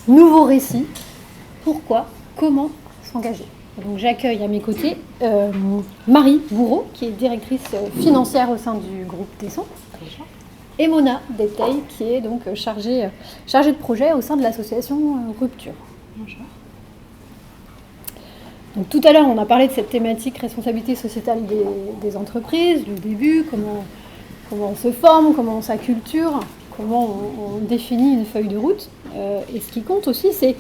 nouveau récit. Pourquoi ? Comment s'engager ? Donc j'accueille à mes côtés Marie Bourreau, qui est directrice financière au sein du groupe Tesson. Et Mona Depteil, qui est donc chargée de projet au sein de l'association Rupture. Bonjour. Donc, tout à l'heure, on a parlé de cette thématique responsabilité sociétale des entreprises, le début, comment on se forme, comment on s'acculture, comment on définit une feuille de route. Et ce qui compte aussi, c'est,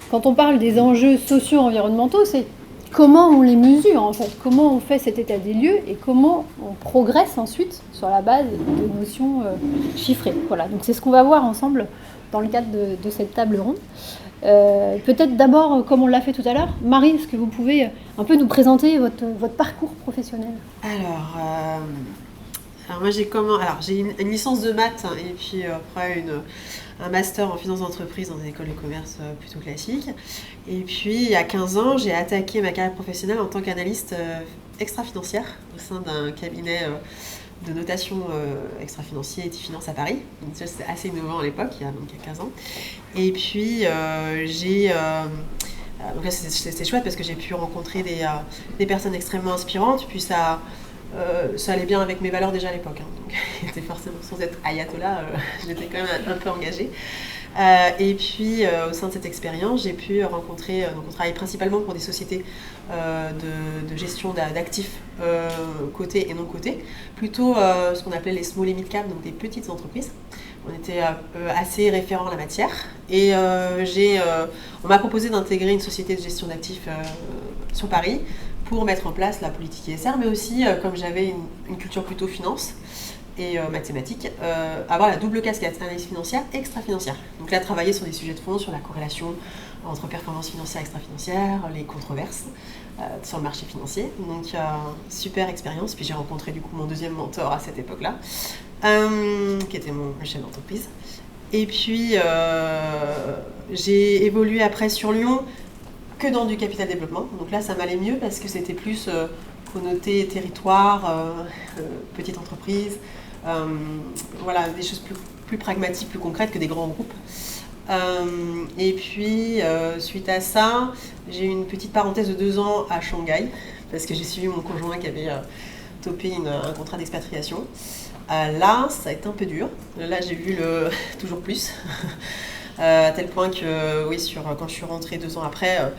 quand on parle des enjeux socio-environnementaux, c'est comment on les mesure en fait, comment on fait cet état des lieux et comment on progresse ensuite sur la base de notions chiffrées. Voilà, donc c'est ce qu'on va voir ensemble dans le cadre de cette table ronde. Peut-être d'abord, comme on l'a fait tout à l'heure, Marie, est-ce que vous pouvez un peu nous présenter votre parcours professionnel ? Alors moi j'ai une licence de maths et puis après un master en finance d'entreprise dans une école de commerce plutôt classique. Et puis il y a 15 ans, j'ai attaqué ma carrière professionnelle en tant qu'analyste extra-financière au sein d'un cabinet de notation extra-financier et Finance à Paris. Donc ça, c'était assez innovant à l'époque, il y a 15 ans. Et puis donc là c'était chouette parce que j'ai pu rencontrer des personnes extrêmement inspirantes, puis ça allait bien avec mes valeurs déjà à l'époque. Donc c'était forcément, sans être ayatollah, j'étais quand même un peu engagée. Et puis au sein de cette expérience, j'ai pu rencontrer, donc on travaille principalement pour des sociétés de gestion d'actifs cotés et non cotés, plutôt ce qu'on appelait les small et mid cap, donc des petites entreprises. On était assez référents en la matière et on m'a proposé d'intégrer une société de gestion d'actifs sur Paris pour mettre en place la politique ISR, mais aussi, comme j'avais une culture plutôt finance et mathématiques, avoir la double casquette, analyse financière et extra-financière. Donc là, travailler sur des sujets de fond, sur la corrélation entre performance financière et extra-financière, les controverses sur le marché financier. Donc, super expérience. Puis j'ai rencontré du coup mon deuxième mentor à cette époque-là, qui était mon chef d'entreprise. Et puis, j'ai évolué après sur Lyon que dans du capital développement. Donc là, ça m'allait mieux parce que c'était plus connoté territoire, petite entreprise, voilà, des choses plus pragmatiques, plus concrètes que des grands groupes. Et puis, suite à ça, j'ai eu une petite parenthèse de 2 ans à Shanghai, parce que j'ai suivi mon conjoint qui avait topé un contrat d'expatriation. Là, ça a été un peu dur. Là, j'ai vu toujours plus. À tel point que, oui, quand je suis rentrée 2 ans après,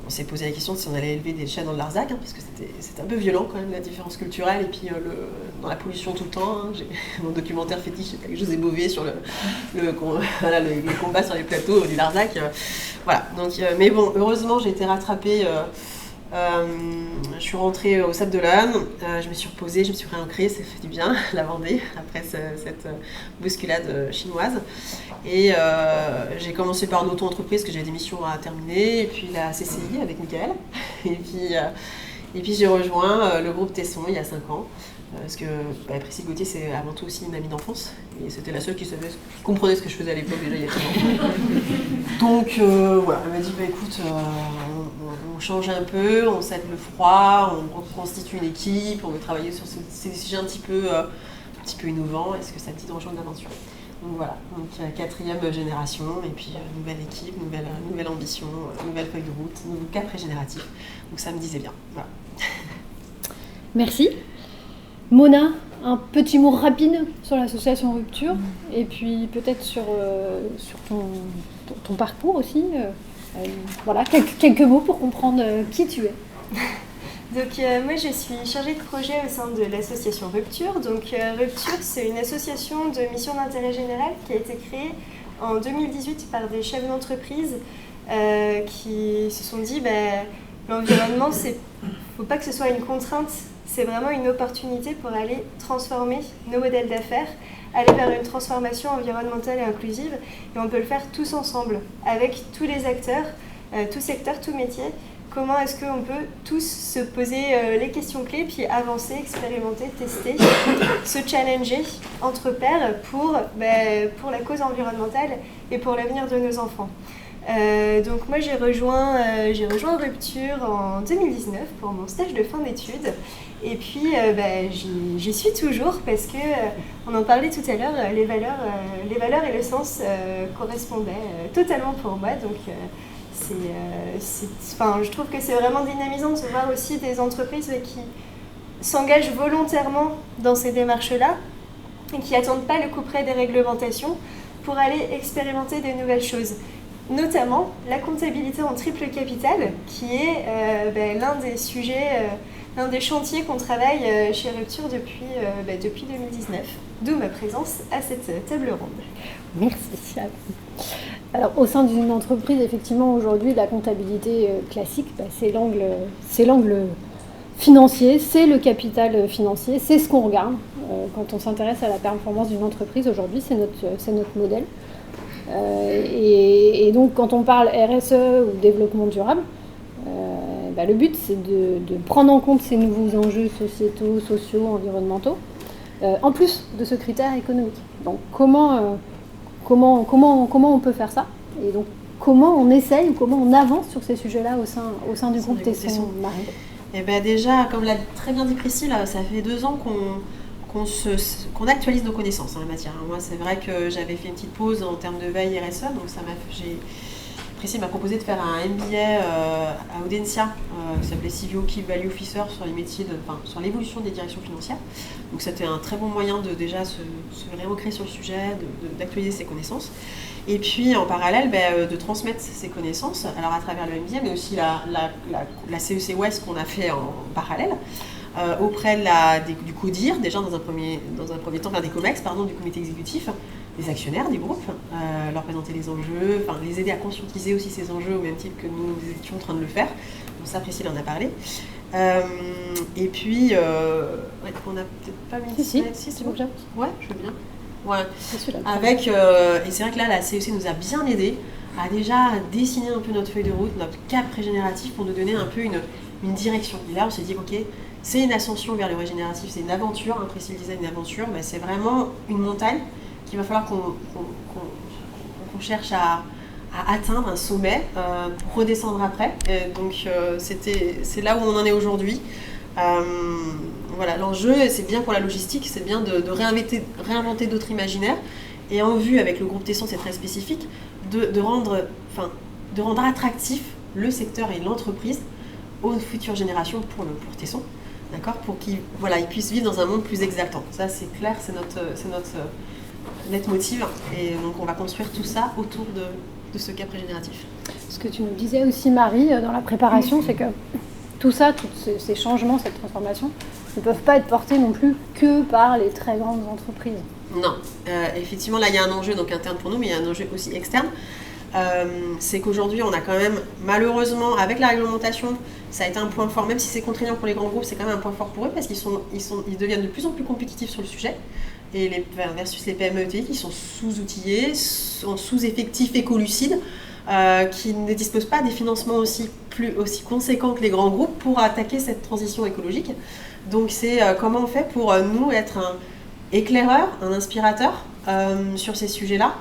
on s'est posé la question de si on allait élever des chats dans le Larzac, parce que c'était un peu violent quand même, la différence culturelle, et puis dans la pollution tout le temps. J'ai mon documentaire fétiche avec José Bové sur les combats sur les plateaux du Larzac. Voilà, donc, mais bon, heureusement, j'ai été rattrapée. Je suis rentrée au Sable d'Olonne, je me suis reposée, je me suis réancrée, ça fait du bien, la Vendée, après cette bousculade chinoise. Et j'ai commencé par une auto-entreprise, que j'avais des missions à terminer, et puis la CCI avec Mickaël. Et puis j'ai rejoint le groupe Tesson il y a 5 ans. Parce que Priscille Gauthier, c'est avant tout aussi une amie d'enfance. Et c'était la seule qui comprenait ce que je faisais à l'époque, déjà il y a 15 ans. Donc voilà, elle m'a dit écoute, on change un peu, on cède le froid, on reconstitue une équipe, on veut travailler sur ces sujets un petit peu innovants. Est-ce que ça te dit de rejoindre l'aventure ? Donc voilà, donc 4e génération, et puis nouvelle équipe, nouvelle ambition, nouvelle feuille de route, nouveau cap régénératif. Donc ça me disait bien. Voilà. Merci. Mona, un petit mot rapide sur l'association Rupture, et puis peut-être sur ton parcours aussi. Voilà, quelques mots pour comprendre qui tu es. Donc moi je suis chargée de projet au sein de l'association Rupture. Donc Rupture, c'est une association de mission d'intérêt général qui a été créée en 2018 par des chefs d'entreprise qui se sont dit l'environnement, faut pas que ce soit une contrainte, c'est vraiment une opportunité pour aller transformer nos modèles d'affaires, aller vers une transformation environnementale et inclusive, et on peut le faire tous ensemble, avec tous les acteurs, tout secteur, tout métier. Comment est-ce qu'on peut tous se poser les questions clés, puis avancer, expérimenter, tester, se challenger entre pairs pour la cause environnementale et pour l'avenir de nos enfants. Donc moi j'ai rejoint Rupture en 2019 pour mon stage de fin d'études. Et puis j'y suis toujours parce que, on en parlait tout à l'heure, les valeurs et le sens correspondaient totalement pour moi. Donc je trouve que c'est vraiment dynamisant de voir aussi des entreprises qui s'engagent volontairement dans ces démarches-là et qui n'attendent pas le couperet des réglementations pour aller expérimenter des nouvelles choses. Notamment la comptabilité en triple capital, qui est l'un des sujets, l'un des chantiers qu'on travaille chez Rupture depuis 2019. D'où ma présence à cette table ronde. Merci. Alors, au sein d'une entreprise, effectivement, aujourd'hui, la comptabilité classique, c'est l'angle financier, c'est le capital financier, c'est ce qu'on regarde quand on s'intéresse à la performance d'une entreprise. Aujourd'hui, c'est notre modèle. Et donc, quand on parle RSE ou développement durable, le but, c'est de prendre en compte ces nouveaux enjeux sociétaux, sociaux, environnementaux, en plus de ce critère économique. Donc, comment on peut faire ça? Et donc, comment on essaye ou comment on avance sur ces sujets-là au sein du groupe Tesson, Marie? Eh bien déjà, comme l'a très bien dit Priscille, ça fait 2 ans qu'on actualise nos connaissances en la matière. Moi, c'est vrai que j'avais fait une petite pause en termes de veille RSE, donc Priscille m'a proposé de faire un MBA à Audencia, qui s'appelait CVO Key Value Officer, sur les métiers sur l'évolution des directions financières. Donc c'était un très bon moyen de déjà se réancrer sur le sujet, d'actualiser ses connaissances. Et puis en parallèle, de transmettre ses connaissances, alors à travers le MBA, mais aussi la CEC Ouest qu'on a fait en parallèle, auprès du CODIR, déjà dans un premier temps, des COMEX, du comité exécutif, des actionnaires du groupe, leur présenter les enjeux, les aider à conscientiser aussi ces enjeux au même titre que nous étions en train de le faire. Donc ça, Priscille en a parlé. Et puis, on n'a peut-être pas mis... Si, c'est bon. Ouais, je veux bien. Ouais. Avec, et c'est vrai que là, la CEC nous a bien aidés à déjà dessiner un peu notre feuille de route, notre cap régénératif pour nous donner un peu une direction. Et là, on s'est dit, ok, c'est une ascension vers le régénératif, c'est une aventure, Priscille disait une aventure, c'est vraiment une montagne qu'il va falloir qu'on cherche à atteindre, un sommet, pour redescendre après. Et donc c'est là où on en est aujourd'hui. Voilà, l'enjeu, c'est bien pour la logistique, c'est bien de réinventer d'autres imaginaires. Et en vue, avec le groupe Tesson, c'est très spécifique, de rendre attractif le secteur et l'entreprise aux futures générations pour Tesson. D'accord, pour qu'ils puissent vivre dans un monde plus exaltant. Ça, c'est clair, c'est notre leitmotiv. Et donc, on va construire tout ça autour de ce cap régénératif. Ce que tu nous disais aussi, Marie, dans la préparation, c'est que tout ça, tous ces changements, cette transformation, ne peuvent pas être portés non plus que par les très grandes entreprises. Non. Effectivement, là, il y a un enjeu interne pour nous, mais il y a un enjeu aussi externe. C'est qu'aujourd'hui, on a quand même, malheureusement, avec la réglementation, ça a été un point fort, même si c'est contraignant pour les grands groupes, c'est quand même un point fort pour eux parce qu'ils deviennent de plus en plus compétitifs sur le sujet. Et versus les PME ETI qui sont sous-outillés, en sous-effectifs écolucides, qui ne disposent pas des financements aussi conséquents que les grands groupes pour attaquer cette transition écologique. Donc c'est comment on fait pour nous être un éclaireur, un inspirateur sur ces sujets-là,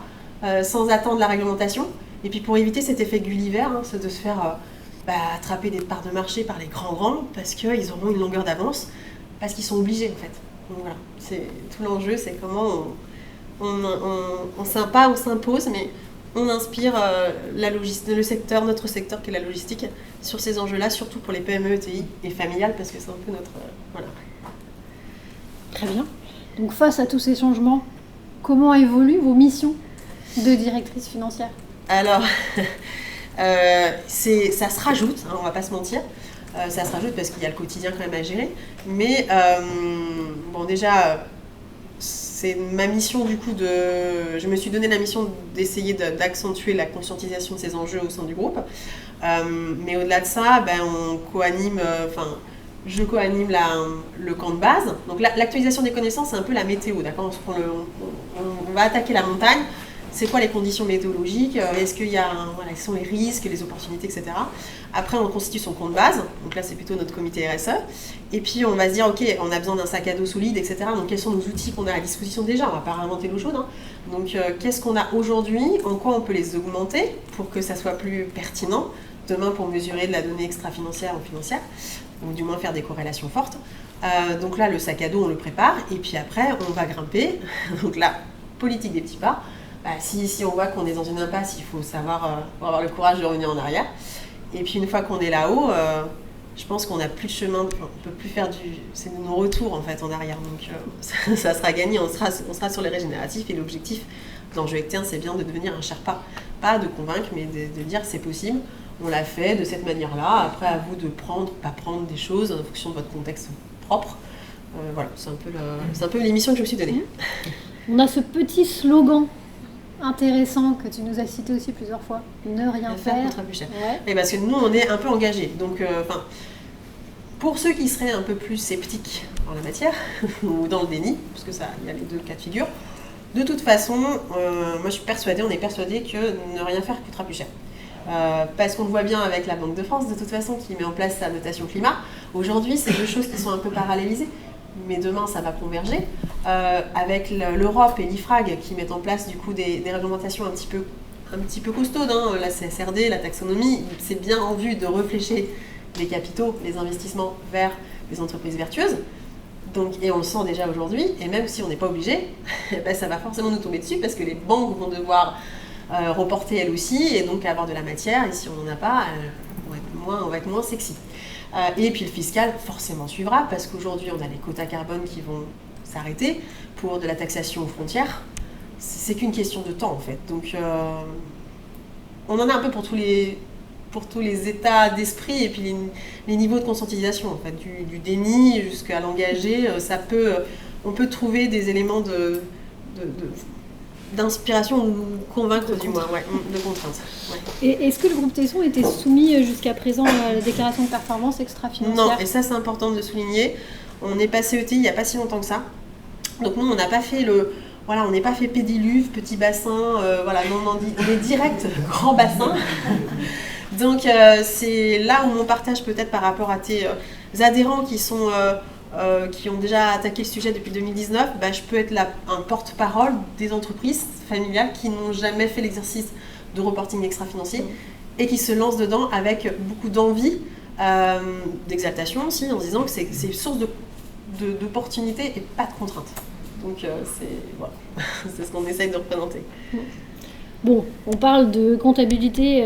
sans attendre la réglementation. Et puis pour éviter cet effet Gulliver, c'est de se faire attraper des parts de marché par les grands, parce qu'ils auront une longueur d'avance, parce qu'ils sont obligés en fait. Donc voilà, c'est tout l'enjeu, c'est comment on s'impose, mais on inspire notre secteur qui est la logistique sur ces enjeux-là, surtout pour les PME, ETI et familiales, parce que c'est un peu notre... voilà. Très bien. Donc face à tous ces changements, comment évoluent vos missions de directrice financière? Alors, ça se rajoute, on ne va pas se mentir. Ça se rajoute parce qu'il y a le quotidien quand même à gérer. Mais déjà, c'est ma mission du coup je me suis donné la mission d'essayer d'accentuer la conscientisation de ces enjeux au sein du groupe. Mais au-delà de ça, on co-anime, je co-anime le camp de base. Donc l'actualisation des connaissances, c'est un peu la météo, d'accord ? On va attaquer la montagne. C'est quoi les conditions météorologiques? Est-ce qu'il y a quels sont les risques, les opportunités, etc. Après, on constitue son compte de base. Donc là, c'est plutôt notre comité RSE. Et puis, on va se dire, OK, on a besoin d'un sac à dos solide, etc. Donc, quels sont nos outils qu'on a à disposition déjà? On ne va pas réinventer l'eau chaude. Donc qu'est-ce qu'on a aujourd'hui, en quoi on peut les augmenter pour que ça soit plus pertinent demain pour mesurer de la donnée extra-financière ou financière, ou du moins faire des corrélations fortes. Donc là, le sac à dos, on le prépare, et puis après, on va grimper. Donc là, politique des petits pas. Si on voit qu'on est dans une impasse, il faut savoir avoir le courage de revenir en arrière. Et puis une fois qu'on est là-haut, je pense qu'on n'a plus de chemin, on ne peut plus faire c'est nos retours en fait en arrière. Donc ça sera gagné, on sera sur les régénératifs, et l'objectif de l'enjeu externe, c'est bien de devenir un Sherpa. Pas de convaincre, mais de dire que c'est possible. On l'a fait de cette manière-là. Après, à vous de prendre, pas prendre des choses en fonction de votre contexte propre. Voilà, c'est un peu l'émission que je me suis donnée. On a ce petit slogan intéressant que tu nous as cité aussi plusieurs fois, ne rien faire. Coûtera plus cher. Ouais. Et parce que nous, on est un peu engagés. Donc, pour ceux qui seraient un peu plus sceptiques en la matière, ou dans le déni, parce que il y a les deux cas de figure, de toute façon, moi je suis persuadée, on est persuadé que ne rien faire coûtera plus cher. Parce qu'on le voit bien avec la Banque de France, de toute façon, qui met en place sa notation climat. Aujourd'hui, c'est deux choses qui sont un peu parallélisées, mais demain, ça va converger. Avec l'Europe et l'IFRAG qui mettent en place du coup des réglementations un petit peu costaudes, hein. La CSRD, la taxonomie, c'est bien en vue de réfléchir les capitaux, les investissements vers les entreprises vertueuses. Donc, et on le sent déjà aujourd'hui, et même si on n'est pas obligé, ça va forcément nous tomber dessus parce que les banques vont devoir reporter elles aussi, et donc avoir de la matière, et si on n'en a pas, on va être moins sexy. Et puis le fiscal forcément suivra, parce qu'aujourd'hui on a les quotas carbone qui vont s'arrêter pour de la taxation aux frontières. C'est qu'une question de temps en fait. Donc on en a un peu pour tous les états d'esprit, et puis les niveaux de conscientisation en fait, du déni jusqu'à l'engagé. On peut trouver des éléments d'inspiration ou convaincre du moins, de contrainte. Ouais. Et est-ce que le groupe Tesson était soumis jusqu'à présent à la déclaration de performance extra-financière ? Non, et ça c'est important de le souligner. On n'est pas CET il n'y a pas si longtemps que ça. Donc nous on n'a pas fait on n'est pas fait pédiluve, petit bassin, on est direct grand bassin. Donc c'est là où mon partage peut-être par rapport à tes adhérents qui ont déjà attaqué le sujet depuis 2019, je peux être un porte-parole des entreprises familiales qui n'ont jamais fait l'exercice de reporting extra-financier et qui se lancent dedans avec beaucoup d'envie, d'exaltation aussi, en disant que c'est source d'opportunités et pas de contraintes. Donc c'est ce qu'on essaye de représenter. Bon, on parle de comptabilité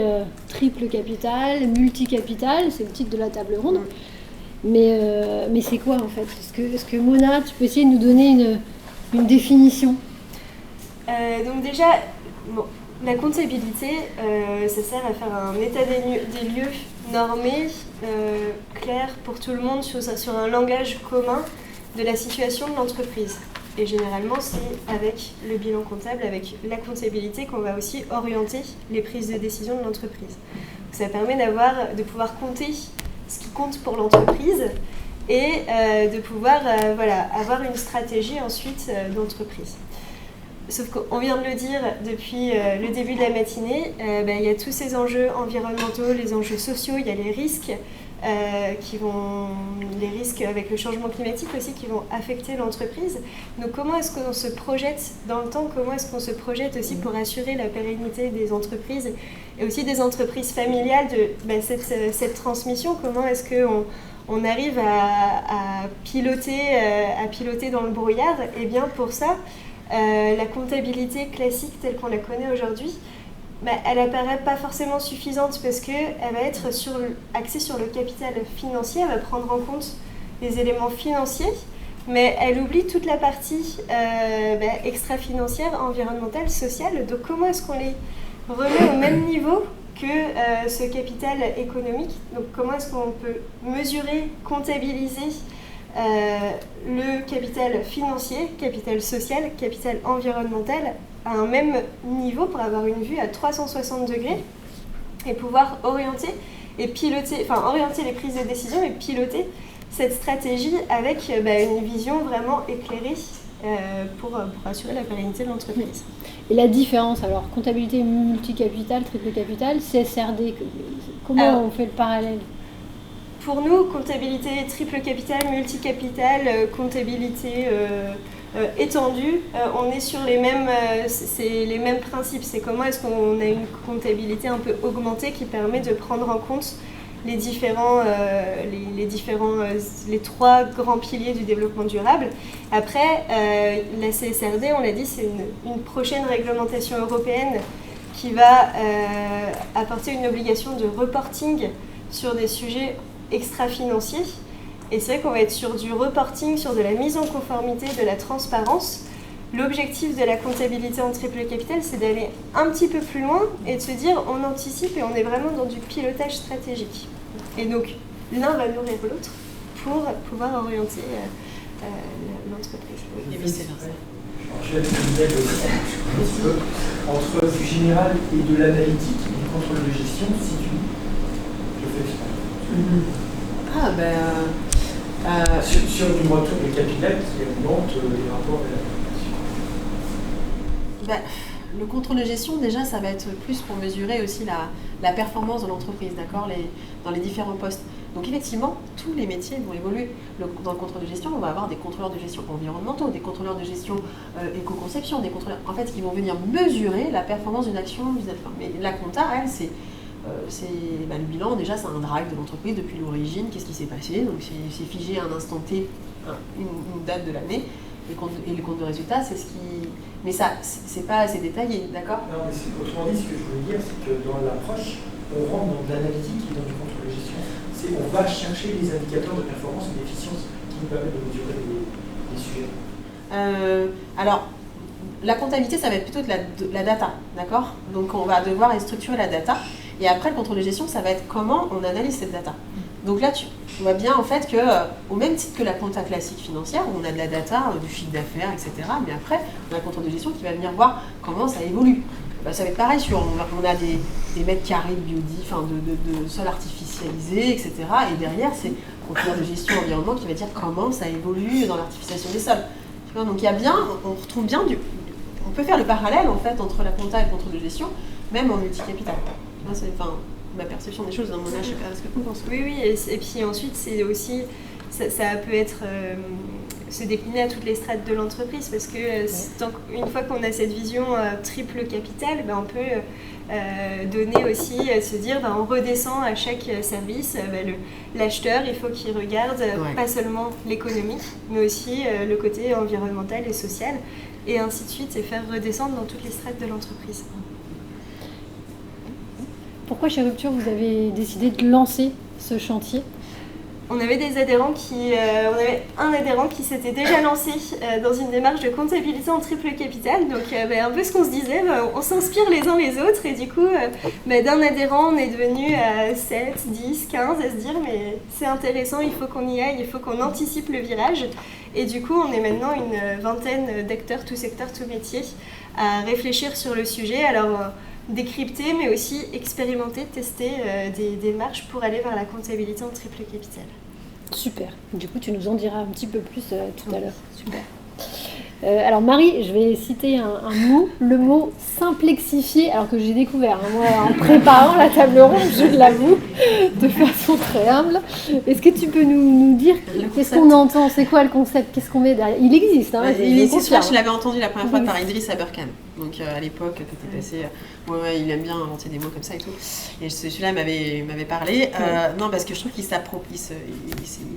triple capital, multicapital, c'est le titre de la table ronde. Mais c'est quoi en fait ? Est-ce que Mona, tu peux essayer de nous donner une définition ? Donc déjà, la comptabilité, ça sert à faire un état des lieux normé, clair pour tout le monde, sur un langage commun de la situation de l'entreprise. Et généralement, c'est avec le bilan comptable, avec la comptabilité qu'on va aussi orienter les prises de décision de l'entreprise. Ça permet de pouvoir compter ce qui compte pour l'entreprise et de pouvoir avoir une stratégie ensuite d'entreprise. Sauf qu'on vient de le dire depuis le début de la matinée, il y a tous ces enjeux environnementaux, les enjeux sociaux, il y a les risques les risques avec le changement climatique aussi qui vont affecter l'entreprise. Donc comment est-ce qu'on se projette dans le temps, comment est-ce qu'on se projette aussi pour assurer la pérennité des entreprises et aussi des entreprises familiales de cette transmission, comment est-ce qu'on arrive à piloter dans le brouillard. Et bien pour ça, la comptabilité classique telle qu'on la connaît aujourd'hui, elle apparaît pas forcément suffisante parce qu'elle va être axée sur le capital financier, elle va prendre en compte les éléments financiers, mais elle oublie toute la partie extra-financière, environnementale, sociale. Donc comment est-ce qu'on les remet au même niveau que ce capital économique ? Donc comment est-ce qu'on peut mesurer, comptabiliser le capital financier, capital social, capital environnemental à un même niveau pour avoir une vue à 360 degrés et pouvoir orienter les prises de décision et piloter cette stratégie avec une vision vraiment éclairée pour assurer la pérennité de l'entreprise. Et la différence, alors, comptabilité multicapital, triple capital, CSRD, comment on fait le parallèle ? Pour nous, comptabilité triple capital, multicapital, comptabilité étendue, on est sur les mêmes principes. C'est comment est-ce qu'on a une comptabilité un peu augmentée qui permet de prendre en compte les trois grands piliers du développement durable. Après, la CSRD, on l'a dit, c'est une prochaine réglementation européenne qui va apporter une obligation de reporting sur des sujets extra-financiers. Et c'est vrai qu'on va être sur du reporting, sur de la mise en conformité, de la transparence. L'objectif de la comptabilité en triple capital, c'est d'aller un petit peu plus loin et de se dire on anticipe et on est vraiment dans du pilotage stratégique. Et donc, l'un va nourrir l'autre pour pouvoir orienter l'entreprise. Et vice-versa. Je vais avec entre du général et de l'analytique et du contrôle de gestion, si tu fais Ah ben... sur du retour de capital qui alimente les rapports et la Ben, le contrôle de gestion, déjà, ça va être plus pour mesurer aussi la performance de l'entreprise, d'accord, dans les différents postes. Donc effectivement, tous les métiers vont évoluer. Dans le contrôle de gestion, on va avoir des contrôleurs de gestion environnementaux, des contrôleurs de gestion éco-conception, des contrôleurs en fait, qui vont venir mesurer la performance d'une action vis-à-vis. Mais la compta, elle, c'est le bilan, déjà, c'est un drive de l'entreprise depuis l'origine, qu'est-ce qui s'est passé. Donc c'est figé à un instant T, une date de l'année. Et le compte de résultat, c'est ce qui... Mais ça, c'est pas assez détaillé, d'accord? Non, mais autrement dit, ce que je voulais dire, c'est que dans l'approche, on rentre dans de l'analytique et dans du contrôle de gestion. On va chercher les indicateurs de performance et d'efficience qui nous permettent de mesurer les sujets. Alors, la comptabilité, ça va être plutôt de la data, d'accord? Donc, on va devoir structurer la data. Et après, le contrôle de gestion, ça va être comment on analyse cette data. Donc là, tu vois bien en fait que, au même titre que la compta classique financière, où on a de la data, du chiffre d'affaires, etc. Mais après, on a le contrôle de gestion qui va venir voir comment ça évolue. Ben, ça va être pareil, on a des mètres carrés de biodie, enfin de sol artificialisé, etc. Et derrière, c'est le contrôleur de gestion environnement qui va dire comment ça évolue dans l'artificialisation des sols. Donc il y a bien, on retrouve bien on peut faire le parallèle en fait entre la compta et le contrôle de gestion, même en multicapital. C'est ma perception des choses dans mon âge, je sais pas ce que tu penses. Oui, et puis ensuite, c'est aussi, ça peut être se décliner à toutes les strates de l'entreprise, parce que une fois qu'on a cette vision triple capital, on peut donner aussi, se dire, on redescend à chaque service, l'acheteur, il faut qu'il regarde pas seulement l'économique, mais aussi le côté environnemental et social, et ainsi de suite, et faire redescendre dans toutes les strates de l'entreprise. Pourquoi chez Rupture vous avez décidé de lancer ce chantier? On avait on avait un adhérent qui s'était déjà lancé dans une démarche de comptabilité en triple capital. Donc un peu ce qu'on se disait, on s'inspire les uns les autres, et du coup d'un adhérent on est devenu à 7, 10, 15 à se dire mais c'est intéressant, il faut qu'on y aille, il faut qu'on anticipe le virage. Et du coup on est maintenant une vingtaine d'acteurs, tout secteur, tout métier, à réfléchir sur le sujet. Alors décrypter, mais aussi expérimenter, tester des démarches pour aller vers la comptabilité en triple capital. Super. Du coup, tu nous en diras un petit peu plus tout à l'heure. Super. Alors Marie, je vais citer un mot, le mot simplexifier, alors que j'ai découvert, moi, en préparant la table ronde, je l'avoue, de façon très humble. Est-ce que tu peux nous dire qu'est-ce qu'on entend, c'est quoi le concept, qu'est-ce qu'on met derrière? Il existe, hein, il existe. Je l'avais entendu la première fois par Idriss Aberkan, donc à l'époque qui était passé. Il aime bien inventer des mots comme ça et tout. Et celui-là m'avait parlé. Non, parce que je trouve qu'il s'approprie,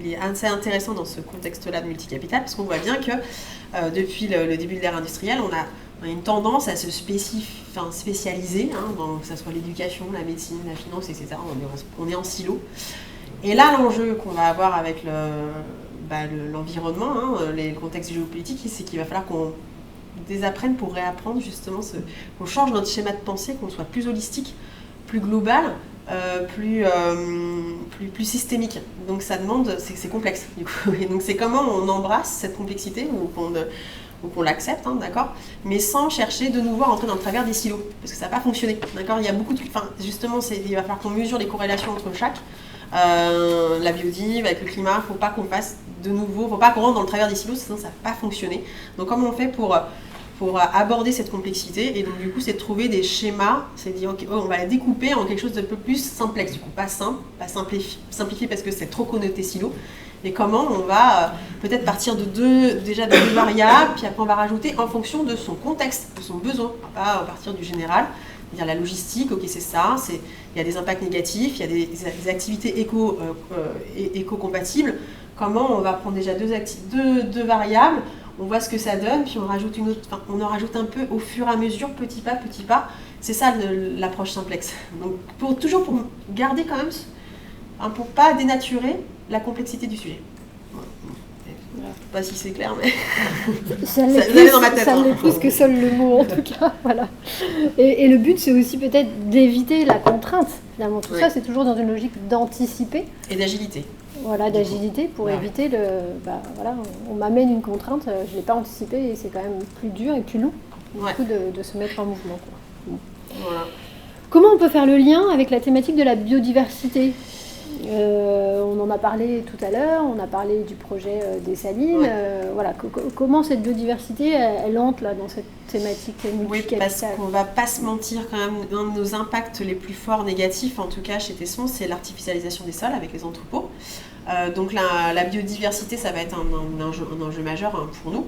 il est assez intéressant dans ce contexte-là de multicapital, parce qu'on voit bien que depuis le début de l'ère industrielle, on a une tendance à se spécialiser, que ce soit l'éducation, la médecine, la finance, etc. On est en silo. Et là, l'enjeu qu'on va avoir avec l'environnement, le contexte géopolitique, c'est qu'il va falloir qu'on désapprenne pour réapprendre justement, qu'on change notre schéma de pensée, qu'on soit plus holistique, plus global, plus systémique. Donc ça demande, c'est complexe du coup. Et donc c'est comment on embrasse cette complexité ou qu'on l'accepte, d'accord, mais sans chercher de nouveau à rentrer dans le travers des silos, parce que ça n'a pas fonctionné, d'accord. Il y a beaucoup de, justement, il va falloir qu'on mesure les corrélations entre chaque. La biodive avec le climat, faut pas qu'on fasse de nouveau, faut pas qu'on rentre dans le travers des silos, sinon ça va pas fonctionner. Donc comment on fait pour aborder cette complexité? Et donc du coup c'est de trouver des schémas, c'est de dire ok, on va la découper en quelque chose de peu plus simplexe, du coup pas simple, pas simplifié parce que c'est trop connoté silo, Et comment on va peut-être partir de deux variables, puis après on va rajouter en fonction de son contexte, de son besoin, pas à partir du général. Dire la logistique, ok c'est ça, il y a des impacts négatifs, il y a des activités éco-compatibles. Comment on va prendre déjà deux variables, on voit ce que ça donne, puis on rajoute une autre, on en rajoute un peu au fur et à mesure, petit pas. C'est ça l'approche simplex. Donc toujours pour garder quand même, pour pas dénaturer la complexité du sujet. Je ne sais pas si c'est clair, mais ça l'est dans ma tête. Ça l'est plus que seul le mot, en tout cas. Voilà. Et le but, c'est aussi peut-être d'éviter la contrainte. Finalement, tout ça, c'est toujours dans une logique d'anticiper. Et d'agilité. Voilà, d'agilité pour éviter on m'amène une contrainte, je ne l'ai pas anticipée et c'est quand même plus dur et plus long du coup, de se mettre en mouvement. Voilà. Comment on peut faire le lien avec la thématique de la biodiversité ? On en a parlé tout à l'heure, on a parlé du projet des salines. Comment cette biodiversité, elle entre là, dans cette thématique multicapitale ? Parce qu'on ne va pas se mentir quand même, un de nos impacts les plus forts négatifs, en tout cas chez Tesson, c'est l'artificialisation des sols avec les entrepôts. Donc la biodiversité, ça va être un enjeu majeur pour nous.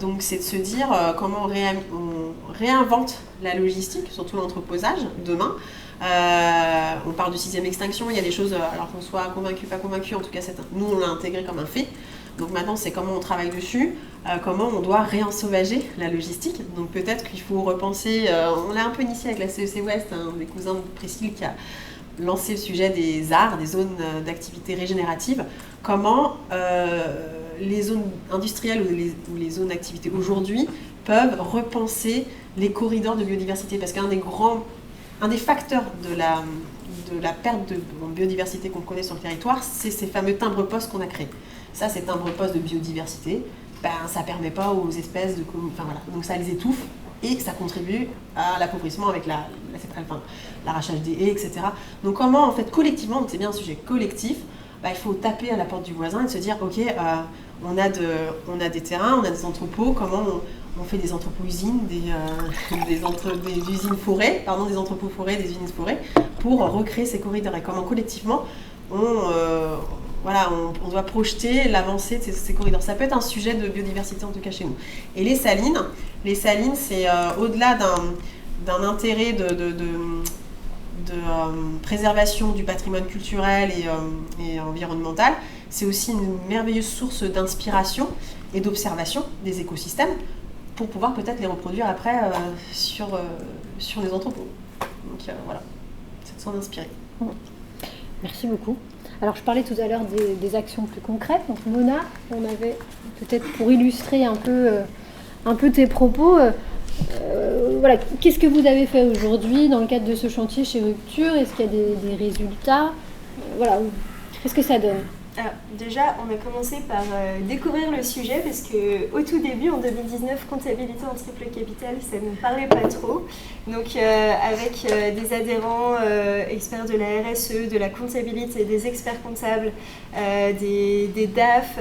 Donc c'est de se dire comment on réinvente la logistique, surtout l'entreposage, demain. On parle de 6e extinction, il y a des choses, alors qu'on soit convaincu, pas convaincu, en tout cas nous on l'a intégré comme un fait. Donc maintenant c'est comment on travaille dessus, comment on doit réensauvager la logistique. Donc peut-être qu'il faut repenser, on l'a un peu initié avec la CEC Ouest, des cousins de Priscille qui a lancé le sujet des ARR, des zones d'activité régénérative. Comment les zones industrielles ou les zones d'activité aujourd'hui peuvent repenser les corridors de biodiversité, parce qu'un des facteurs de la perte de biodiversité qu'on connaît sur le territoire, c'est ces fameux timbres-postes qu'on a créés. Ça, ces timbres-postes de biodiversité, ça ne permet pas aux espèces de... donc ça les étouffe et ça contribue à l'appauvrissement avec l'arrachage des haies, etc. Donc comment, en fait, collectivement, donc c'est bien un sujet collectif, il faut taper à la porte du voisin et se dire, ok, on a des terrains, on a des entrepôts, comment on fait des entrepôts-usines, des usines forêts, des entrepôts forêts, des usines forêts, pour recréer ces corridors. Et comment collectivement, on doit projeter l'avancée de ces corridors. Ça peut être un sujet de biodiversité, en tout cas chez nous. Et les salines, c'est au-delà d'un intérêt de préservation du patrimoine culturel et environnemental, c'est aussi une merveilleuse source d'inspiration et d'observation des écosystèmes pour pouvoir peut-être les reproduire après sur les entrepôts. Donc c'est de s'en inspirer. Merci beaucoup. Alors je parlais tout à l'heure des actions plus concrètes. Donc Mona, on avait peut-être pour illustrer un peu tes propos, qu'est-ce que vous avez fait aujourd'hui dans le cadre de ce chantier chez Rupture ? Est-ce qu'il y a des résultats ? Qu'est-ce que ça donne ? Alors, déjà, on a commencé par découvrir le sujet parce qu'au tout début, en 2019, comptabilité en triple capital, ça ne nous parlait pas trop. Donc, avec des adhérents experts de la RSE, de la comptabilité, des experts comptables, des DAF,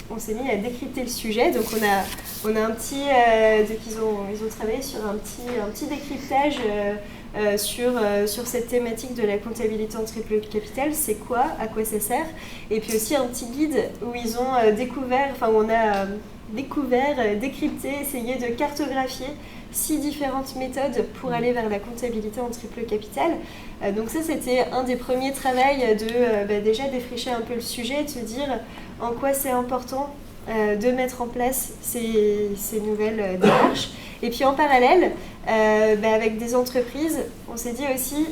on s'est mis à décrypter le sujet. Donc, on a un petit... ils ont travaillé sur un petit décryptage sur cette thématique de la comptabilité en triple capital, c'est quoi, à quoi ça sert, et puis aussi un petit guide où ils ont on a découvert, décrypté, essayé de cartographier 6 différentes méthodes pour aller vers la comptabilité en triple capital. Donc ça, c'était un des premiers travaux de déjà défricher un peu le sujet, de se dire en quoi c'est important de mettre en place ces nouvelles démarches. Et puis en parallèle, avec des entreprises, on s'est dit aussi,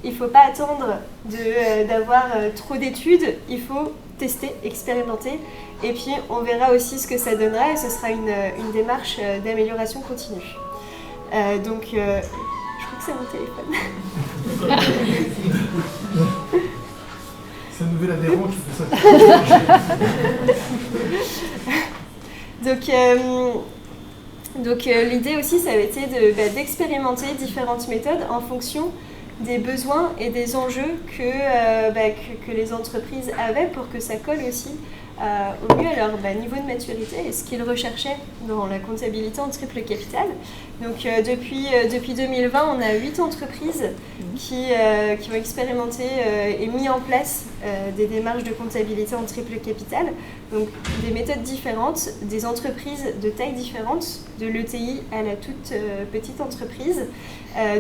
il ne faut pas attendre d'avoir trop d'études, il faut tester, expérimenter, et puis on verra aussi ce que ça donnera, et ce sera une démarche d'amélioration continue. Je crois que c'est mon téléphone. C'est un nouvel adhérent qui fait ça. Donc l'idée aussi, ça avait été d'expérimenter différentes méthodes en fonction des besoins et des enjeux que les entreprises avaient pour que ça colle aussi au mieux à leur niveau de maturité et ce qu'ils recherchaient dans la comptabilité en triple capital. Donc depuis 2020, on a 8 entreprises qui ont expérimenté et mis en place des démarches de comptabilité en triple capital. Donc des méthodes différentes, des entreprises de tailles différentes, de l'ETI à la toute petite entreprise,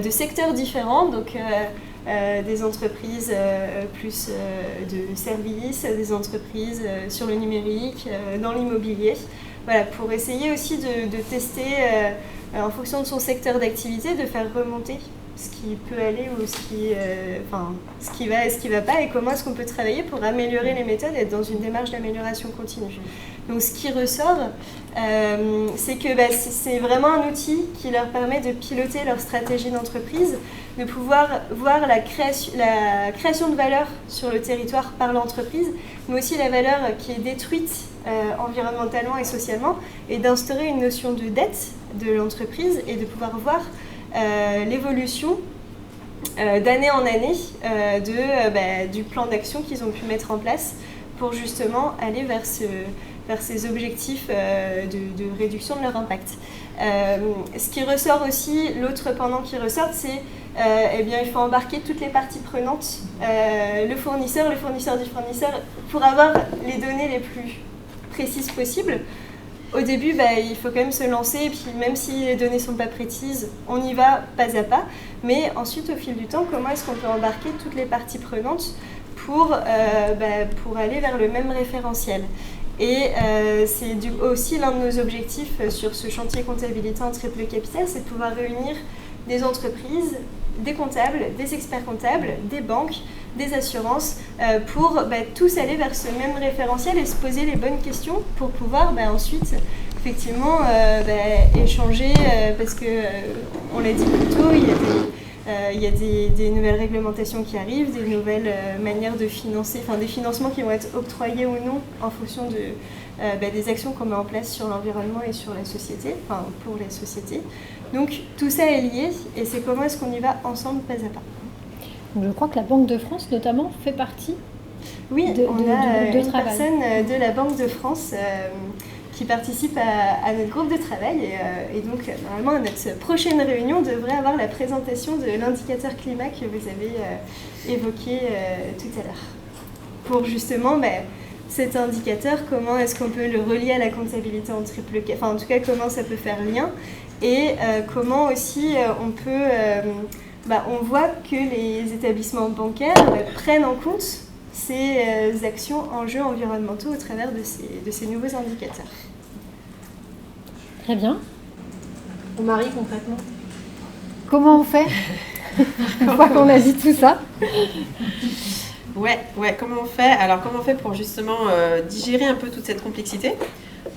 de secteurs différents, donc des entreprises plus de services, des entreprises sur le numérique, dans l'immobilier. Voilà, pour essayer aussi de tester en fonction de son secteur d'activité, de faire remonter ce qui peut aller ou ce qui va et ce qui ne va pas et comment est-ce qu'on peut travailler pour améliorer les méthodes et être dans une démarche d'amélioration continue. Donc ce qui ressort, c'est que c'est vraiment un outil qui leur permet de piloter leur stratégie d'entreprise, de pouvoir voir la création de valeur sur le territoire par l'entreprise, mais aussi la valeur qui est détruite environnementalement et socialement, et d'instaurer une notion de dette de l'entreprise et de pouvoir voir l'évolution d'année en année du plan d'action qu'ils ont pu mettre en place pour justement aller vers ces objectifs de réduction de leur impact. Ce qui ressort aussi, l'autre pendant qui ressort, c'est il faut embarquer toutes les parties prenantes, le fournisseur du fournisseur, pour avoir les données les plus précises possibles. Au début, il faut quand même se lancer, et puis même si les données ne sont pas précises, on y va pas à pas. Mais ensuite, au fil du temps, comment est-ce qu'on peut embarquer toutes les parties prenantes pour aller vers le même référentiel? Et c'est aussi l'un de nos objectifs sur ce chantier comptabilité en triple capital, c'est de pouvoir réunir des entreprises, des comptables, des experts comptables, des banques, des assurances, pour tous aller vers ce même référentiel et se poser les bonnes questions pour pouvoir ensuite effectivement échanger, parce que on l'a dit plus tôt, il y a des nouvelles réglementations qui arrivent, des nouvelles manières de financer, des financements qui vont être octroyés ou non en fonction des actions qu'on met en place sur l'environnement et sur la société, pour les sociétés. Donc tout ça est lié et c'est comment est-ce qu'on y va ensemble pas à pas. Je crois que la Banque de France notamment fait partie on a une travail. Personne de la Banque de France qui participe à notre groupe de travail et donc normalement notre prochaine réunion devrait avoir la présentation de l'indicateur climat que vous avez évoqué tout à l'heure. Pour justement cet indicateur, comment est-ce qu'on peut le relier à la comptabilité en triple capital, en tout cas comment ça peut faire lien et comment aussi on peut... on voit que les établissements bancaires prennent en compte ces actions enjeux environnementaux au travers de ces nouveaux indicateurs. Très bien. Marie, concrètement, comment on fait une fois qu'on a dit tout ça? Ouais, comment on fait? Alors, comment on fait pour justement digérer un peu toute cette complexité?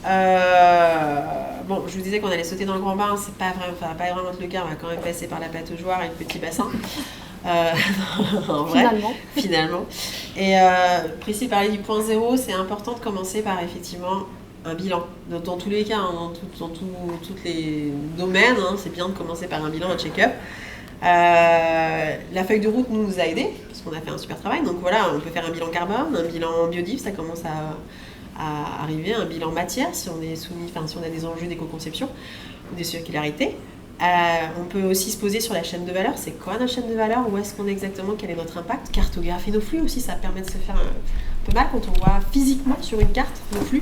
Je vous disais qu'on allait sauter dans le grand bain, c'est pas vraiment le cas, on va quand même passer par la pataugeoire et le petit bassin. En vrai, finalement. Et Priscille parlait du point zéro, c'est important de commencer par effectivement un bilan. Dans tous les cas, dans tous les domaines, c'est bien de commencer par un bilan, un check-up. La feuille de route nous a aidés, parce qu'on a fait un super travail. Donc voilà, on peut faire un bilan carbone, un bilan biodiv, ça commence à arriver, un bilan matière si on est soumis, si on a des enjeux d'éco-conception ou des circularités. On peut aussi se poser sur la chaîne de valeur. C'est quoi notre chaîne de valeur? Où est-ce qu'on est exactement? Quel est notre impact? Cartographier nos flux aussi, ça permet de se faire un peu mal quand on voit physiquement sur une carte nos flux.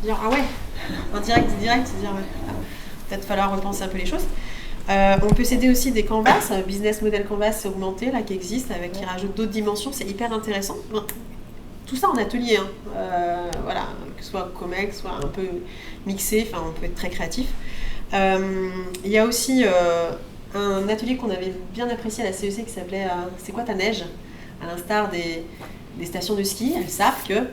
Dire ah ouais, indirect, direct, se dire peut-être falloir repenser un peu les choses. On peut s'aider aussi des canvas, business model canvas augmenté là qui existe, qui rajoute d'autres dimensions, c'est hyper intéressant. Tout ça en atelier, que ce soit COMEX, soit un peu mixé, on peut être très créatif. Il y a aussi un atelier qu'on avait bien apprécié à la CEC qui s'appelait C'est quoi ta neige? À l'instar des stations de ski, elles savent qu'il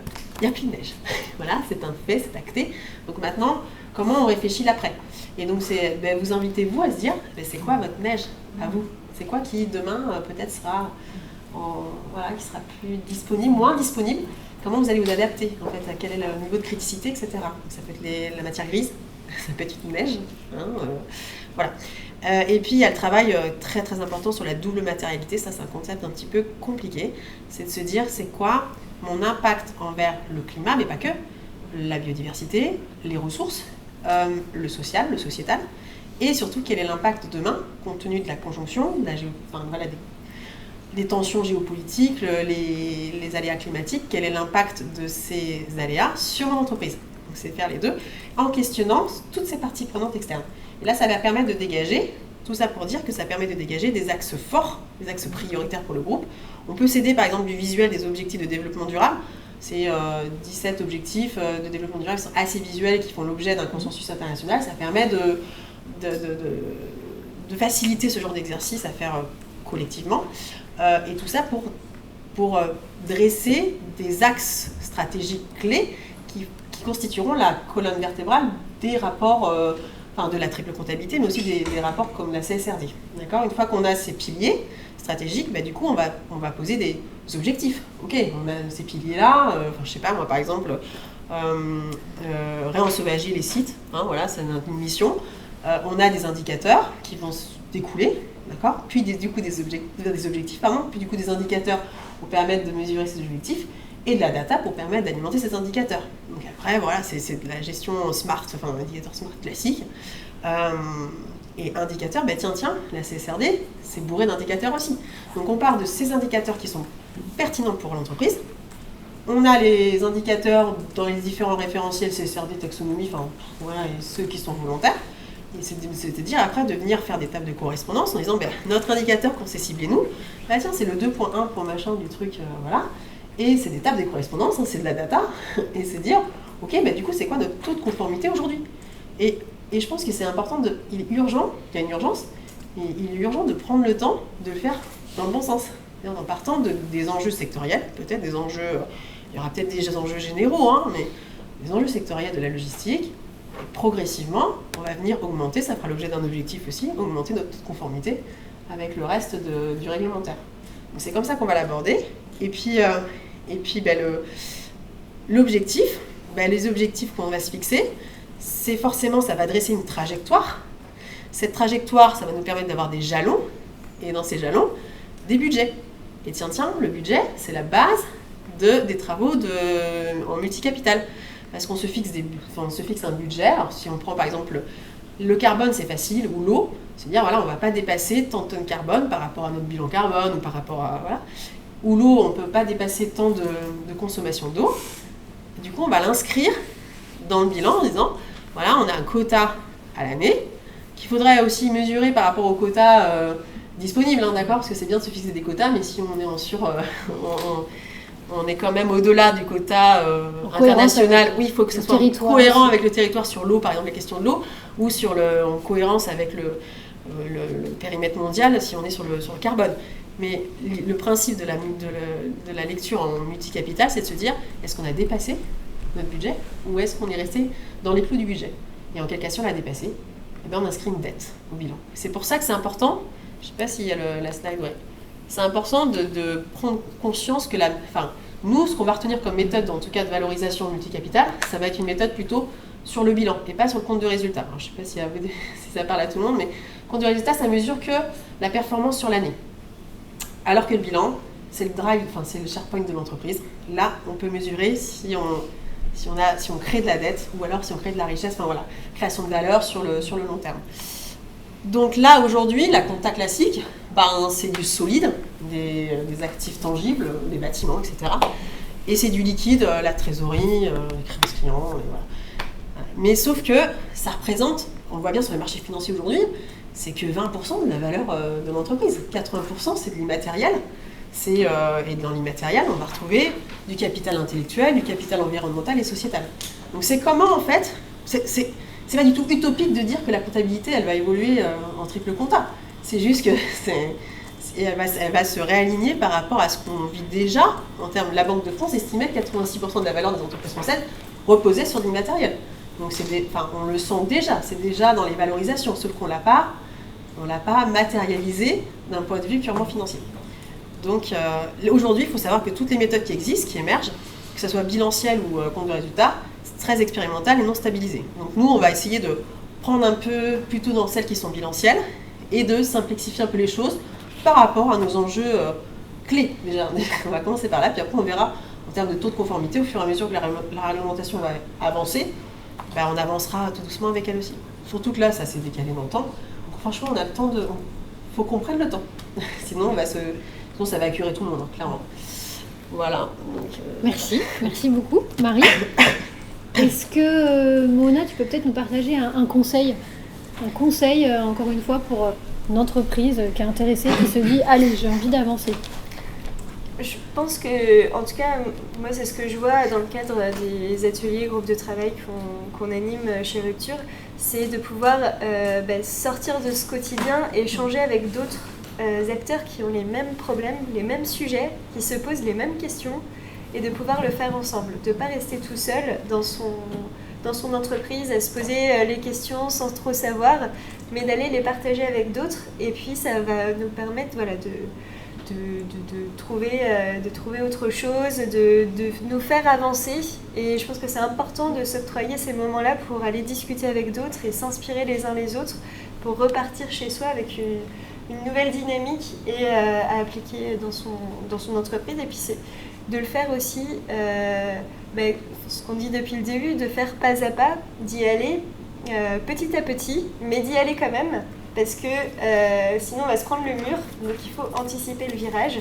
n'y a plus de neige. Voilà, c'est un fait, c'est acté. Donc maintenant, comment on réfléchit l'après? Et donc vous invitez vous à se dire, c'est quoi votre neige à vous? C'est quoi qui demain peut-être sera qui sera plus disponible, moins disponible? Comment vous allez vous adapter en fait, à quel est le niveau de criticité, etc. Donc, ça peut être la matière grise, ça peut être une neige. Voilà. Et puis il y a le travail très très important sur la double matérialité. Ça c'est un concept un petit peu compliqué. C'est de se dire c'est quoi mon impact envers le climat, mais pas que, la biodiversité, les ressources, le social, le sociétal, et surtout quel est l'impact demain, compte tenu de la conjonction, des tensions géopolitiques, les aléas climatiques, quel est l'impact de ces aléas sur mon entreprise. Donc c'est faire les deux, en questionnant toutes ces parties prenantes externes. Et là, ça va permettre de dégager, tout ça pour dire que ça permet de dégager des axes forts, des axes prioritaires pour le groupe. On peut s'aider par exemple du visuel des objectifs de développement durable. C'est 17 objectifs de développement durable qui sont assez visuels, qui font l'objet d'un consensus international. Ça permet de faciliter ce genre d'exercice à faire collectivement. Et tout ça pour dresser des axes stratégiques clés qui constitueront la colonne vertébrale des rapports, de la triple comptabilité, mais aussi des rapports comme la CSRD. D'accord ? Une fois qu'on a ces piliers stratégiques, du coup, on va poser des objectifs. Ok, on a ces piliers-là, je sais pas, moi par exemple, réensauvager les sites, voilà, c'est notre mission. On a des indicateurs qui vont se découler, d'accord ? Puis du coup des objectifs, puis du coup des indicateurs pour permettre de mesurer ces objectifs, et de la data pour permettre d'alimenter ces indicateurs. Donc après, voilà, c'est de la gestion smart, indicateur smart classique. Et indicateurs, tiens, la CSRD, c'est bourré d'indicateurs aussi. Donc on part de ces indicateurs qui sont pertinents pour l'entreprise. On a les indicateurs dans les différents référentiels CSRD, taxonomie, et ceux qui sont volontaires. Et c'est-à-dire après de venir faire des tables de correspondance en disant, notre indicateur qu'on s'est ciblé nous, tiens, c'est le 2.1 pour machin du truc, voilà. Et c'est des tables de correspondance, c'est de la data, et c'est dire, ok, du coup, c'est quoi notre taux de conformité aujourd'hui ? Et je pense que c'est important, il est urgent, il y a une urgence, et il est urgent de prendre le temps de le faire dans le bon sens. En partant des enjeux sectoriels, peut-être des enjeux, il y aura peut-être des enjeux généraux, mais des enjeux sectoriels de la logistique, et progressivement, on va venir augmenter, ça fera l'objet d'un objectif aussi, augmenter notre taux de conformité avec le reste du réglementaire. Donc c'est comme ça qu'on va l'aborder. Et puis l'objectif, les objectifs qu'on va se fixer, c'est forcément, ça va dresser une trajectoire. Cette trajectoire, ça va nous permettre d'avoir des jalons, et dans ces jalons, des budgets. Et tiens, le budget, c'est la base des travaux en multicapital. Parce qu'on se fixe un budget. Alors si on prend par exemple le carbone, c'est facile, ou l'eau, c'est dire voilà, on ne va pas dépasser tant de tonnes carbone par rapport à notre bilan carbone, ou par rapport à voilà. Ou l'eau, on ne peut pas dépasser tant de consommation d'eau. Du coup, on va l'inscrire dans le bilan en disant, voilà, on a un quota à l'année, qu'il faudrait aussi mesurer par rapport aux quotas disponibles, d'accord ? Parce que c'est bien de se fixer des quotas, mais si on est on est quand même au-delà du quota international. Oui, il faut que ce soit cohérent avec le territoire sur l'eau, par exemple, la question de l'eau, ou en cohérence avec le périmètre mondial si on est sur le carbone. Mais le principe de la lecture en multicapital, c'est de se dire, est-ce qu'on a dépassé notre budget ou est-ce qu'on est resté dans les clous du budget ? Et en quel cas, si on l'a dépassé, on inscrit une dette au bilan. C'est pour ça que c'est important, je ne sais pas s'il y a la slide, ouais. C'est important de prendre conscience que nous, ce qu'on va retenir comme méthode, en tout cas de valorisation multicapital, ça va être une méthode plutôt sur le bilan et pas sur le compte de résultat. Alors, je ne sais pas si ça parle à tout le monde, mais le compte de résultat, ça mesure que la performance sur l'année. Alors que le bilan, c'est le drive, c'est le SharePoint de l'entreprise. Là, on peut mesurer si on crée de la dette ou alors si on crée de la richesse, création de valeur sur le long terme. Donc là, aujourd'hui, la compta classique, c'est du solide, des actifs tangibles, des bâtiments, etc. Et c'est du liquide, la trésorerie, les créances clients, et voilà. Mais sauf que ça représente, on le voit bien sur les marchés financiers aujourd'hui, c'est que 20% de la valeur de l'entreprise. 80% c'est de l'immatériel. Et dans l'immatériel, on va retrouver du capital intellectuel, du capital environnemental et sociétal. Donc c'est comment en fait, c'est pas du tout utopique de dire que la comptabilité elle va évoluer en triple compta. C'est juste que elle va se réaligner par rapport à ce qu'on vit déjà en termes. La Banque de France estimait que 86% de la valeur des entreprises françaises reposait sur de l'immatériel. Donc on le sent déjà, c'est déjà dans les valorisations, sauf qu'on l'a pas matérialisé d'un point de vue purement financier. Donc aujourd'hui, il faut savoir que toutes les méthodes qui existent, qui émergent, que ce soit bilanciel ou compte de résultat, c'est très expérimental et non stabilisé. Donc nous, on va essayer de prendre un peu plutôt dans celles qui sont bilancielles et de simplifier un peu les choses par rapport à nos enjeux clés. Déjà, on va commencer par là, puis après on verra en termes de taux de conformité, au fur et à mesure que la réglementation va avancer, on avancera tout doucement avec elle aussi. Surtout que là, ça s'est décalé dans le temps. Donc franchement, on a le temps de... faut qu'on prenne le temps. Sinon, sinon, ça va curer tout le monde, hein, clairement. Voilà. Donc, Merci beaucoup, Marie. Est-ce que, Mona, tu peux peut-être nous partager un conseil, encore une fois, pour une entreprise qui est intéressée, qui se dit « Allez, j'ai envie d'avancer ». Je pense que, en tout cas, moi, c'est ce que je vois dans le cadre des ateliers, groupes de travail qu'on anime chez Rupture, c'est de pouvoir sortir de ce quotidien et échanger avec d'autres acteurs qui ont les mêmes problèmes, les mêmes sujets, qui se posent les mêmes questions, et de pouvoir le faire ensemble, de ne pas rester tout seul dans son entreprise à se poser les questions sans trop savoir, mais d'aller les partager avec d'autres, et puis ça va nous permettre de trouver autre chose, de nous faire avancer. Et je pense que c'est important de s'octroyer ces moments-là pour aller discuter avec d'autres et s'inspirer les uns les autres pour repartir chez soi avec une nouvelle dynamique et à appliquer dans son entreprise. Et puis c'est de le faire aussi, ce qu'on dit depuis le début, de faire pas à pas, d'y aller petit à petit, mais d'y aller quand même. Parce que sinon on va se prendre le mur, donc il faut anticiper le virage,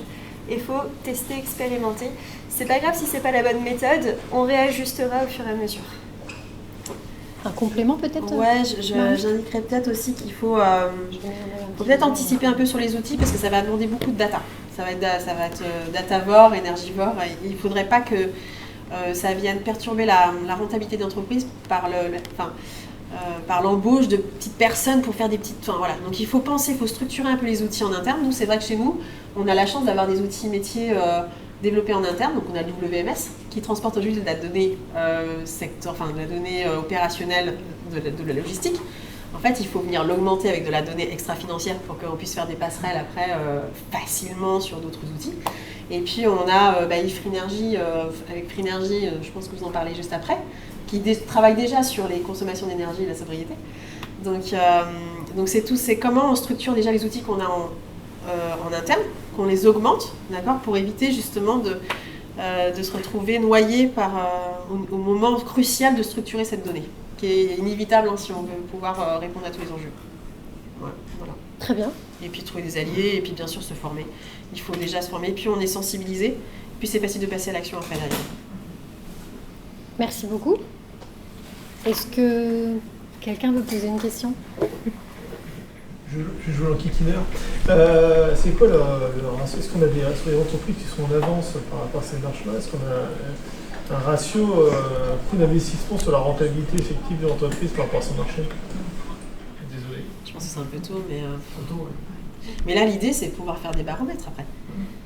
il faut tester, expérimenter. C'est pas grave si c'est pas la bonne méthode, on réajustera au fur et à mesure. Un complément peut-être? Ouais, j'indiquerais peut-être aussi qu'il faut peut-être anticiper un peu sur les outils parce que ça va demander beaucoup de data. Ça va être datavore, énergivore, et il ne faudrait pas que ça vienne perturber la rentabilité d'entreprise par l'embauche de petites personnes pour faire des petites... Enfin, voilà. Donc il faut penser, il faut structurer un peu les outils en interne. Nous, c'est vrai que chez nous, on a la chance d'avoir des outils métiers développés en interne. Donc on a le WMS qui transporte juste de la donnée de la donnée opérationnelle de la logistique. En fait, il faut venir l'augmenter avec de la donnée extra-financière pour qu'on puisse faire des passerelles après facilement sur d'autres outils. Et puis on a Freenergy, avec Freenergy, je pense que vous en parlez juste après, qui travaille déjà sur les consommations d'énergie et la sobriété. Donc c'est comment on structure déjà les outils qu'on a en interne, qu'on les augmente, d'accord, pour éviter justement de se retrouver noyé au moment crucial de structurer cette donnée, qui est inévitable si on veut pouvoir répondre à tous les enjeux. Ouais, voilà. Très bien. Et puis trouver des alliés, et puis bien sûr se former. Il faut déjà se former, puis on est sensibilisé, puis c'est facile de passer à l'action après derrière. Merci beaucoup. Est-ce que quelqu'un veut poser une question? Je joue l'enquiquineur. C'est quoi est-ce qu'on a sur les entreprises qui sont en avance par rapport à ces marches-là? Est-ce qu'on a un ratio coût d'investissement sur la rentabilité effective de l'entreprise par rapport à son marché? Désolé. Je pense que c'est un peu tôt, mais... Mais là, l'idée, c'est de pouvoir faire des baromètres après.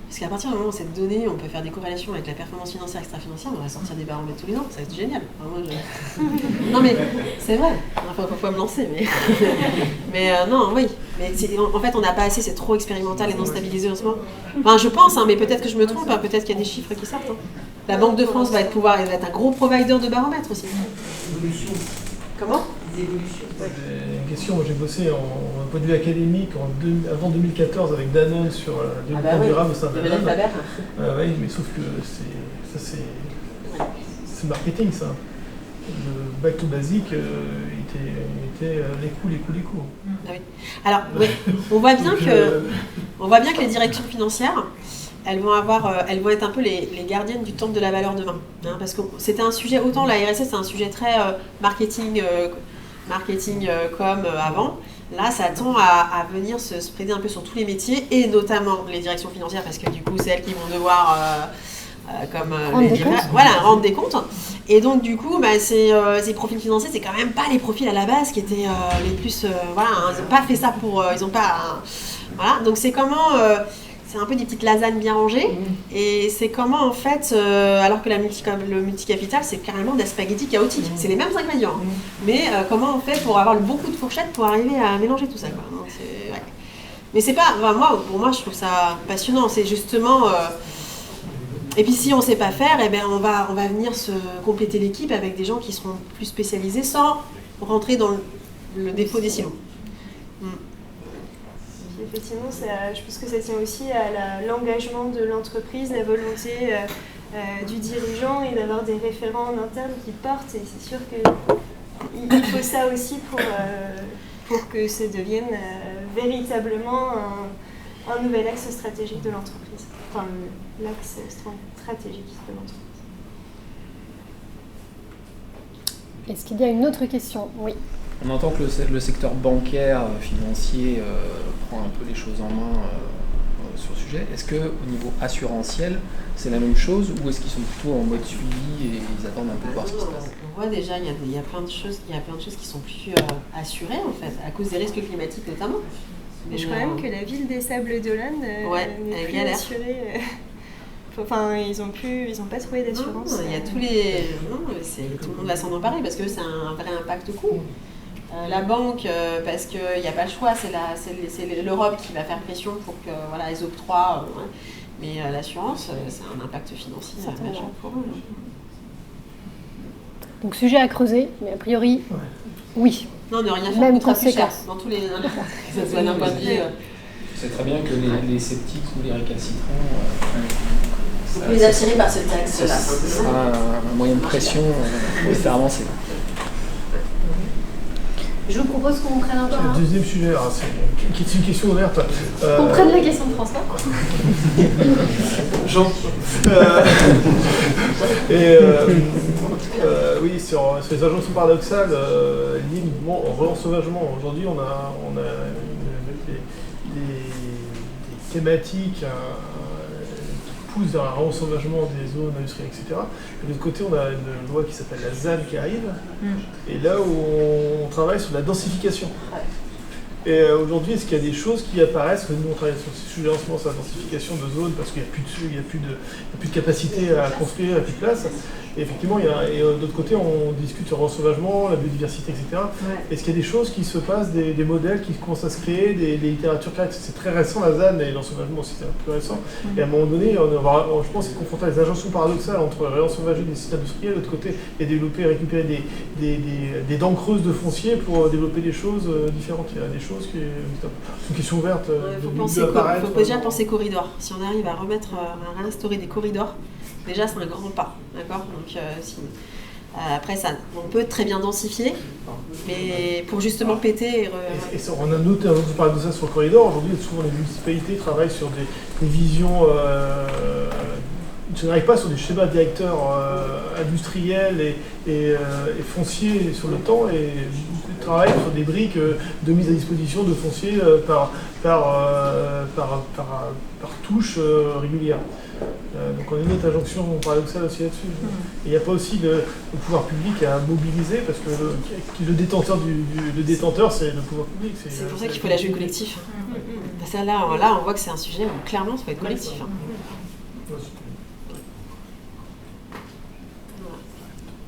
Parce qu'à partir du moment où cette donnée, on peut faire des corrélations avec la performance financière, extra-financière, on va sortir des baromètres tous les ans, ça va être génial. Enfin, non mais, c'est vrai, il faut me lancer, mais non, oui. Mais en fait, on n'a pas assez, c'est trop expérimental et non stabilisé en ce moment. Enfin, je pense, mais peut-être que je me trompe, peut-être qu'il y a des chiffres qui sortent. La Banque de France va être un gros provider de baromètres aussi. Comment? Une question, moi j'ai bossé en point de vue académique avant 2014 avec Danone sur le développement durable au sein de Danone. Oui, mais sauf que c'est marketing ça. Le back to basic, il était les coûts. Ah oui. Alors, oui, on voit bien que les directions financières, elles vont être un peu les gardiennes du temple de la valeur demain. Hein, parce que c'était un sujet, autant la RSE c'est un sujet très marketing comme avant. Là, ça tend à venir se spreader un peu sur tous les métiers et notamment les directions financières parce que du coup, c'est elles qui vont devoir rendre des comptes. Et donc, du coup, ces profils financiers, c'est quand même pas les profils à la base qui étaient les plus... ils n'ont pas fait ça pour... Donc, c'est comment... c'est un peu des petites lasagnes bien rangées. Et c'est comment, en fait, alors que le multicapital, c'est carrément des spaghettis chaotiques. C'est les mêmes ingrédients. Mais comment on fait pour avoir le bon coup de fourchette pour arriver à mélanger tout ça, quoi. Donc, ouais. Mais c'est pas... pour moi, je trouve ça passionnant. C'est justement... Et puis, si on ne sait pas faire, on va venir se compléter l'équipe avec des gens qui seront plus spécialisés sans rentrer dans le défaut des silos. Effectivement, je pense que ça tient aussi à l'engagement de l'entreprise, la volonté du dirigeant et d'avoir des référents en interne qui portent. Et c'est sûr qu'il faut ça aussi pour que ça devienne véritablement un nouvel axe stratégique de l'entreprise. Enfin, l'axe stratégique de l'entreprise. Est-ce qu'il y a une autre question? Oui. On entend que le secteur bancaire, financier prend un peu les choses en main sur le sujet. Est-ce qu'au niveau assurantiel, c'est la même chose ou est-ce qu'ils sont plutôt en mode suivi et ils attendent un peu de voir ce qui se passe? On voit déjà, il y a plein de choses qui sont plus assurées en fait, à cause des risques climatiques notamment. Mais je crois même que la ville des Sables d'Olonne n'est plus assurée. Enfin, ils n'ont pas trouvé d'assurance. Il y a tout le monde va s'en emparer parce que c'est un vrai impact coût. La banque, parce qu'il n'y a pas le choix, c'est l'Europe qui va faire pression pour que les octroient. Mais l'assurance, c'est un impact financier majeur pour eux. Donc sujet à creuser, mais a priori, oui. Non, ne rien faire Même coûtera plus cher conséquence. dans tous les ça soit d'un point de vue. C'est très bien que les sceptiques ou les récalcitrants On peut les attirer par ce texte-là. Ce sera un moyen de pression pour les faire avancer. Je vous propose qu'on prenne encore Le deuxième sujet, c'est une question ouverte. qu'on prenne la question de François. Oui, sur les injonctions paradoxales liées au re-ensauvagement. Aujourd'hui, on a des thématiques qui poussent vers un re-ensauvagement des zones industrielles, etc. Et de l'autre côté, on a une loi qui s'appelle la ZAN qui arrive, et là où on travaille sur la densification. Et aujourd'hui, est-ce qu'il y a des choses qui apparaissent? Nous, on travaille sur ce sujet en ce moment, sur la densification de zones, parce qu'il n'y a plus de capacité à construire, il n'y a plus de place. Et effectivement, d'autre côté, on discute sur l'ensauvagement, la biodiversité, etc. Ouais. Est-ce qu'il y a des choses qui se passent, des modèles qui commencent à se créer, des littératures claires? C'est très récent, la ZAN, et l'ensauvagement aussi, c'est un peu récent. Et à un moment donné, je pense, c'est confronté à des injonctions paradoxales entre réensauvager des sites industriels, de l'autre côté, et récupérer des dents creuses de foncier pour développer des choses différentes. Il y a des choses qui... C'est une question ouverte. Il faut déjà penser corridor. Si on arrive à réinstaurer des corridors, déjà c'est un grand pas, d'accord. Donc après ça, on peut très bien densifier, mais pour justement péter. On a noté un autre paradoxe sur le corridor. Aujourd'hui, souvent les municipalités travaillent sur des visions. Je n'arrive pas sur des schémas directeurs industriels et fonciers sur le temps, et travaillent sur des briques de mise à disposition de fonciers par touche régulière. Donc on a une autre injonction paradoxale aussi là-dessus. Et il n'y a pas aussi le pouvoir public à mobiliser, parce que le détenteur, c'est le pouvoir public. C'est pour ça qu'il faut la jouer collectif. Là, on voit que c'est un sujet où clairement ça faut être collectif.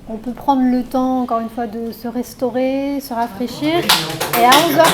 On peut prendre le temps, encore une fois, de se restaurer, se rafraîchir. Et à 11h.